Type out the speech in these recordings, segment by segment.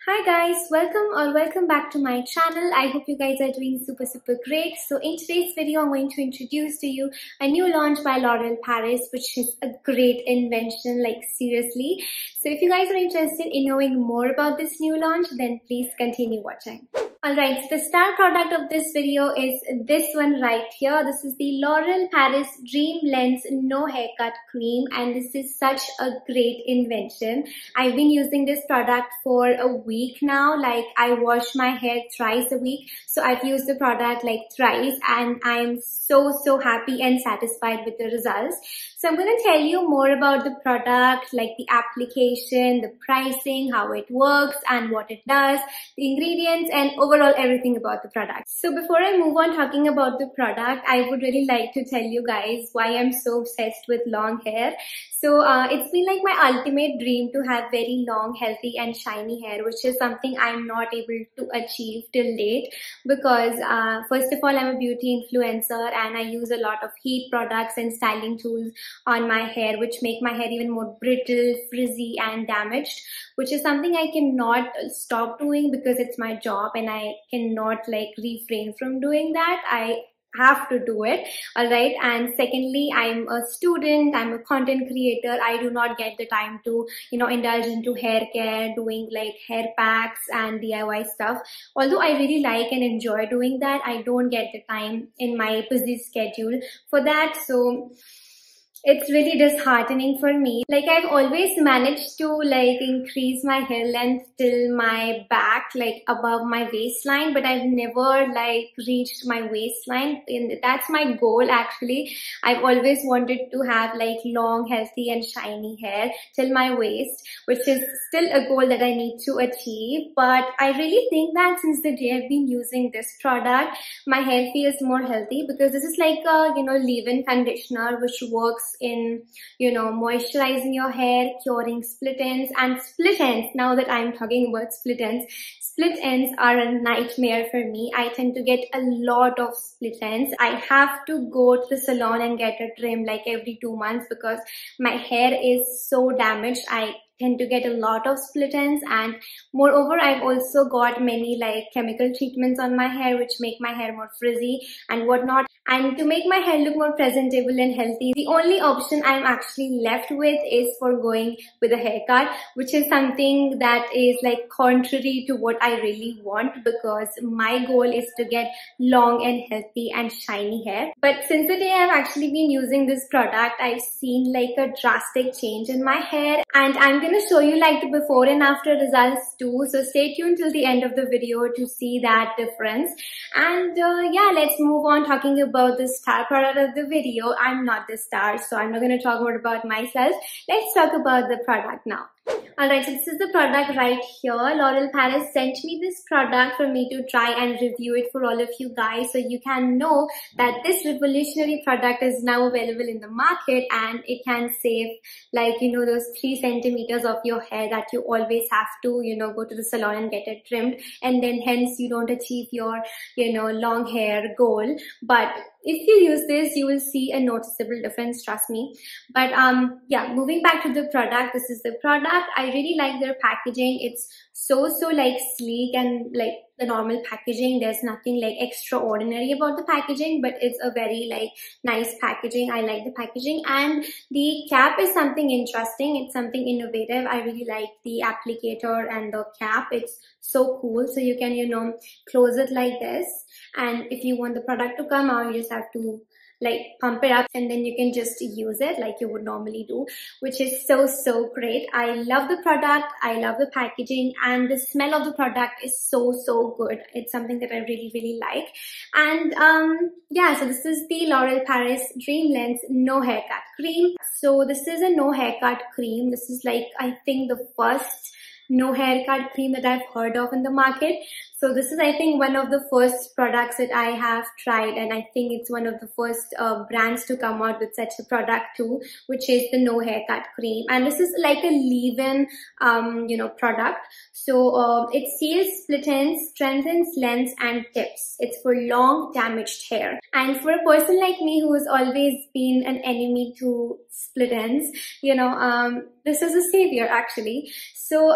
Hi guys, welcome back to my channel. I hope you guys are doing super great. So in today's video, I'm going to introduce to you a new launch by L'Oréal Paris, which is a great invention, like seriously. So if you guys are interested in knowing more about this new launch, then please continue watching. Alright, so the star product of this video is this one right here. This is the L'Oréal Paris Dream Lens No Haircut Cream, and this is such a great invention. I've been using this product for a week now. Like, I wash my hair thrice a week, so I've used the product like thrice, and I'm so happy and satisfied with the results. So I'm going to tell you more about the product, like the application, the pricing, how it works and what it does, the ingredients, and overall everything about the product. So before I move on talking about the product, I would really like to tell you guys why I'm so obsessed with long hair. So it's been like my ultimate dream to have very long, healthy and shiny hair, which is something I'm not able to achieve till date because first of all, I'm a beauty influencer and I use a lot of heat products and styling tools on my hair, which make my hair even more brittle, frizzy and damaged, which is something I cannot stop doing because it's my job and I cannot like refrain from doing that. I have to do it. All right. And secondly, I'm a student, I'm a content creator. I do not get the time to, indulge into hair care, doing like hair packs and DIY stuff. Although I really like and enjoy doing that, I don't get the time in my busy schedule for that. So it's really disheartening for me. Like, I've always managed to like increase my hair length till my back, like above my waistline, but I've never like reached my waistline. And that's my goal actually. I've always wanted to have like long, healthy and shiny hair till my waist, which is still a goal that I need to achieve. But I really think that since the day I've been using this product, my hair feels more healthy because this is like a, leave-in conditioner which works in, moisturizing your hair, curing split ends. And split ends, now that I'm talking about split ends are a nightmare for me. I tend to get a lot of split ends. I have to go to the salon and get a trim like every 2 months because my hair is so damaged. I tend to get a lot of split ends, and moreover I've also got many like chemical treatments on my hair which make my hair more frizzy and whatnot. And to make my hair look more presentable and healthy, the only option I'm actually left with is for going with a haircut, which is something that is like contrary to what I really want because my goal is to get long and healthy and shiny hair. But since the day I've actually been using this product, I've seen like a drastic change in my hair, and I'm going to show you like the before and after results too. So stay tuned till the end of the video to see that difference. And yeah, let's move on talking about the star product of the video. I'm not the star, so I'm not going to talk more about myself. Let's talk about the product now. Alright, so this is the product right here. L'Oréal Paris sent me this product for me to try and review it for all of you guys, so you can know that this revolutionary product is now available in the market and it can save like, those 3 centimeters of your hair that you always have to, go to the salon and get it trimmed, and then hence you don't achieve your, long hair goal. But if you use this, you will see a noticeable difference, trust me. But yeah, moving back to the product, this is the product. I really like their packaging. It's so like sleek and like the normal packaging. There's nothing like extraordinary about the packaging, but it's a very like nice packaging. I like the packaging, and the cap is something interesting. It's something innovative. I really like the applicator and the cap. It's so cool. So you can, close it like this, and if you want the product to come out, you just have to like pump it up and then you can just use it like you would normally do, which is so great. I love the product, I love the packaging, and the smell of the product is so good. It's something that I really like. And yeah, so this is the L'Oréal Paris Dream Lens No Haircut Cream. So this is a no haircut cream. This is like, I think, the first no haircut cream that I've heard of in the market. So this is, I think, one of the first products that I have tried, and I think it's one of the first brands to come out with such a product too, which is the no haircut cream. And this is like a leave-in product. So it seals split ends, strengthens lengths and tips. It's for long damaged hair. And for a person like me who has always been an enemy to split ends, this is a savior actually. So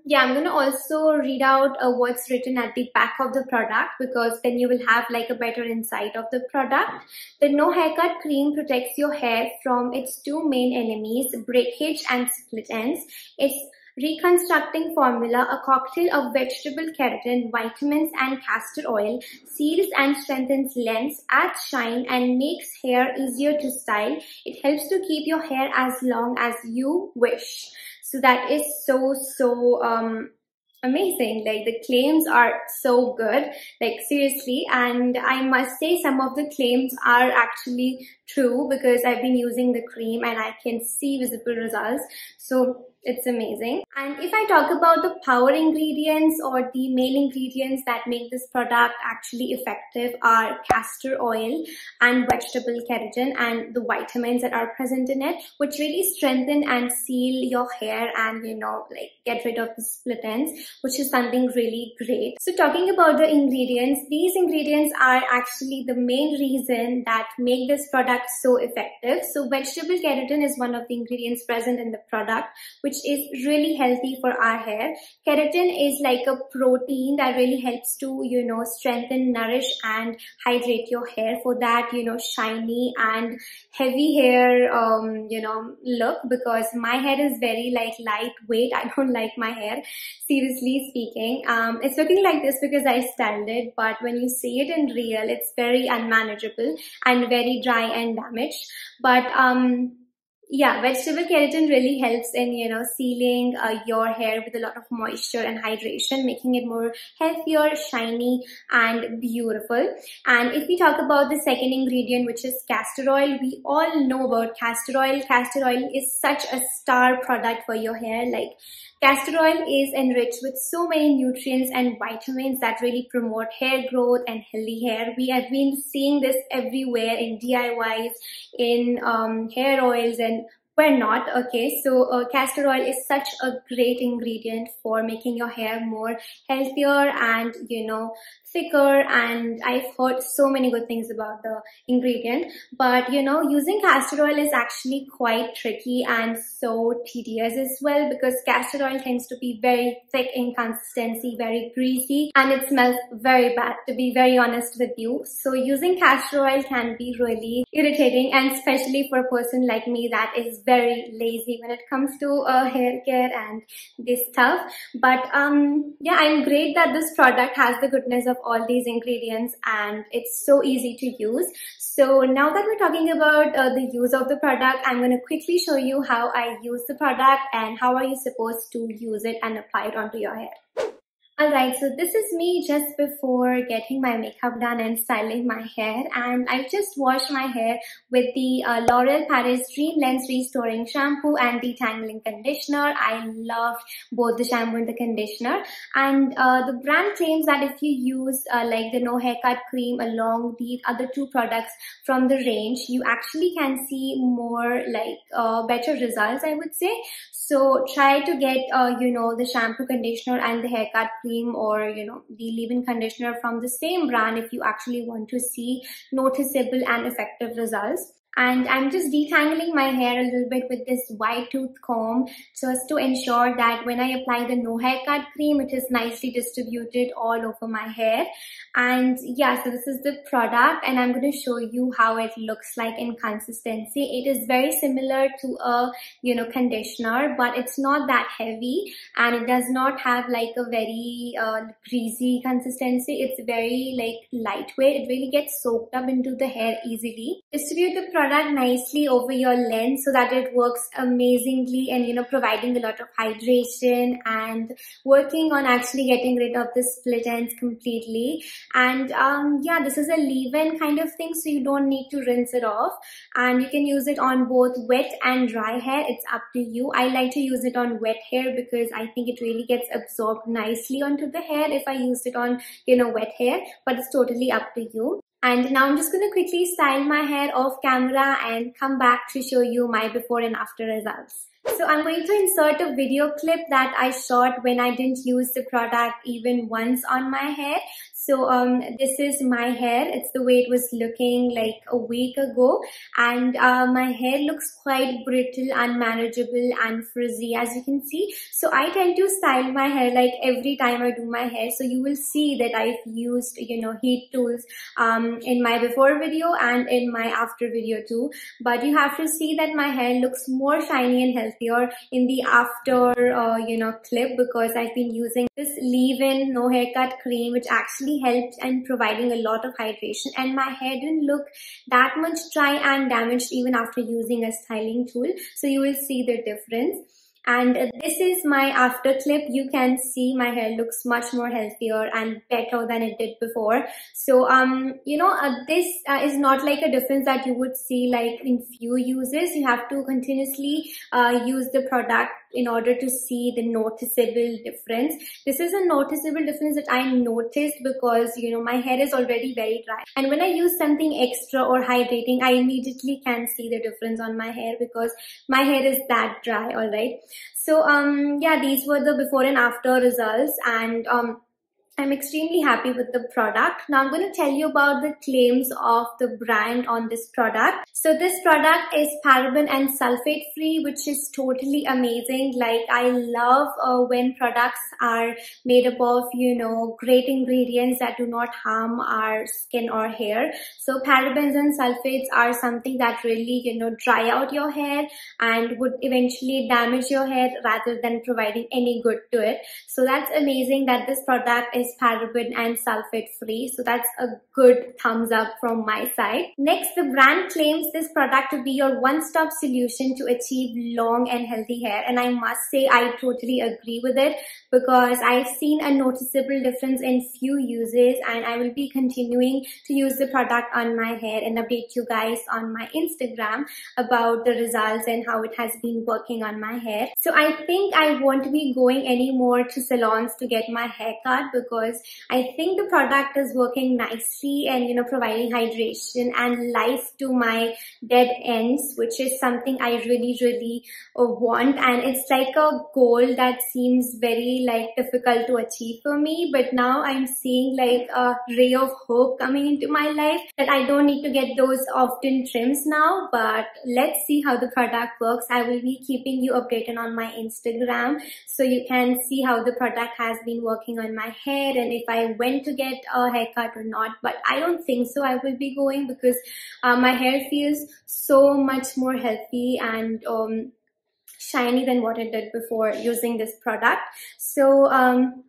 yeah, I'm gonna also read out what's written at the back of the product, because then you will have like a better insight of the product. The No Haircut Cream protects your hair from its two main enemies, breakage and split ends. It's reconstructing formula, a cocktail of vegetable keratin, vitamins and castor oil, seals and strengthens lengths, adds shine and makes hair easier to style. It helps to keep your hair as long as you wish. So that is so amazing. Like, the claims are so good, like seriously, and I must say some of the claims are actually true, because I've been using the cream and I can see visible results. So it's amazing. And if I talk about the power ingredients or the main ingredients that make this product actually effective are castor oil and vegetable keratin and the vitamins that are present in it, which really strengthen and seal your hair and like get rid of the split ends, which is something really great. So talking about the ingredients, these ingredients are actually the main reason that make this product so effective. So vegetable keratin is one of the ingredients present in the product, which is really healthy for our hair. Keratin is like a protein that really helps to, strengthen, nourish and hydrate your hair for that, shiny and heavy hair, look, because my hair is very like lightweight. I don't like my hair, seriously speaking. It's looking like this because I styled it, but when you see it in real, it's very unmanageable and very dry and damaged. But yeah, vegetable keratin really helps in, sealing your hair with a lot of moisture and hydration, making it more healthier, shiny and beautiful. And if we talk about the second ingredient, which is castor oil, we all know about castor oil. Castor oil is such a star product for your hair. Like, castor oil is enriched with so many nutrients and vitamins that really promote hair growth and healthy hair. We have been seeing this everywhere in DIYs, in hair oils and where not. Okay, so castor oil is such a great ingredient for making your hair more healthier and thicker, and I've heard so many good things about the ingredient. But using castor oil is actually quite tricky and so tedious as well, because castor oil tends to be very thick in consistency, very greasy, and it smells very bad, to be very honest with you. So using castor oil can be really irritating, and especially for a person like me that is very lazy when it comes to hair care and this stuff. But yeah, I'm great that this product has the goodness of all these ingredients and it's so easy to use. So now that we're talking about the use of the product, I'm going to quickly show you how I use the product and how are you supposed to use it and apply it onto your hair. Alright, so this is me just before getting my makeup done and styling my hair, and I just washed my hair with the L'Oreal Paris Dream Lens Restoring Shampoo and Detangling Conditioner. I loved both the shampoo and the conditioner, and the brand claims that if you use like the No Haircut Cream along the other two products from the range, you actually can see more like better results, I would say. So try to get the shampoo, conditioner and the haircut cream, or the leave-in conditioner from the same brand if you actually want to see noticeable and effective results. And I'm just detangling my hair a little bit with this wide tooth comb just to ensure that when I apply the No Haircut Cream, it is nicely distributed all over my hair. And yeah, so this is the product and I'm going to show you how it looks like in consistency. It is very similar to a conditioner, but it's not that heavy and it does not have like a very greasy consistency. It's very like lightweight. It really gets soaked up into the hair easily. Distribute the product nicely over your lens so that it works amazingly and providing a lot of hydration and working on actually getting rid of the split ends completely. And yeah, this is a leave-in kind of thing, so you don't need to rinse it off, and you can use it on both wet and dry hair. It's up to you. I like to use it on wet hair because I think it really gets absorbed nicely onto the hair if I use it on wet hair, but it's totally up to you. And now I'm just going to quickly style my hair off camera and come back to show you my before and after results. So I'm going to insert a video clip that I shot when I didn't use the product even once on my hair. So this is my hair. It's the way it was looking like a week ago, and my hair looks quite brittle, unmanageable and frizzy, as you can see. So I tend to style my hair like every time I do my hair. So you will see that I've used, heat tools in my before video and in my after video too. But you have to see that my hair looks more shiny and healthier in the after clip, because I've been using this leave-in no haircut cream, which actually helped in providing a lot of hydration, and my hair didn't look that much dry and damaged even after using a styling tool. So you will see the difference. And this is my after clip. You can see my hair looks much more healthier and better than it did before. So this is not like a difference that you would see like in few uses. You have to continuously use the product in order to see the noticeable difference. This is a noticeable difference that I noticed because my hair is already very dry, and when I use something extra or hydrating, I immediately can see the difference on my hair because my hair is that dry. All right. So yeah, these were the before and after results, and I'm extremely happy with the product. Now I'm going to tell you about the claims of the brand on this product. So this product is paraben and sulfate free, which is totally amazing. Like, I love when products are made up of, great ingredients that do not harm our skin or hair. So parabens and sulfates are something that really, dry out your hair and would eventually damage your hair rather than providing any good to it. So that's amazing that this product is paraben and sulfate free. So that's a good thumbs up from my side. Next, the brand claims this product to be your one-stop solution to achieve long and healthy hair. And I must say, I totally agree with it because I've seen a noticeable difference in few uses, and I will be continuing to use the product on my hair and update you guys on my Instagram about the results and how it has been working on my hair. So I think I won't be going anymore to salons to get my hair cut because I think the product is working nicely and providing hydration and life to my dead ends, which is something I really want, and it's like a goal that seems very difficult to achieve for me. But now I'm seeing like a ray of hope coming into my life that I don't need to get those often trims now. But let's see how the product works. I will be keeping you updated on my Instagram so you can see how the product has been working on my hair and if I went to get a haircut or not. But I don't think so I will be going because my hair feels so much more healthy and shiny than what it did before using this product. So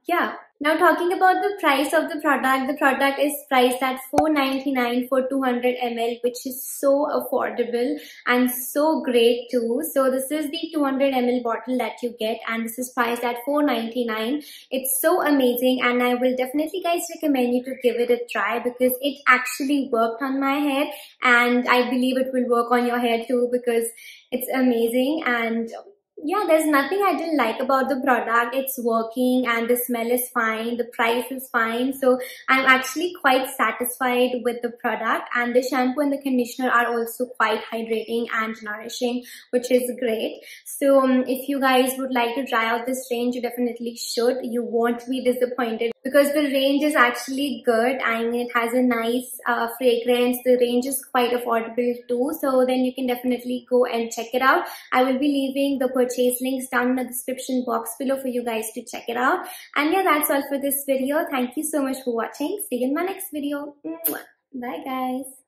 yeah. Now talking about the price of the product is priced at $4.99 for 200 ml, which is so affordable and so great too. So this is the 200 ml bottle that you get, and this is priced at $4.99. It's so amazing, and I will definitely guys recommend you to give it a try because it actually worked on my hair, and I believe it will work on your hair too because it's amazing. And yeah, there's nothing I didn't like about the product. It's working and the smell is fine, the price is fine. So I'm actually quite satisfied with the product, and the shampoo and the conditioner are also quite hydrating and nourishing, which is great. So if you guys would like to try out this range, you definitely should. You won't be disappointed because the range is actually good. I mean, it has a nice fragrance. The range is quite affordable too. So then you can definitely go and check it out. I will be leaving the purchase links down in the description box below for you guys to check it out. And yeah, that's all for this video. Thank you so much for watching. See you in my next video. Bye guys.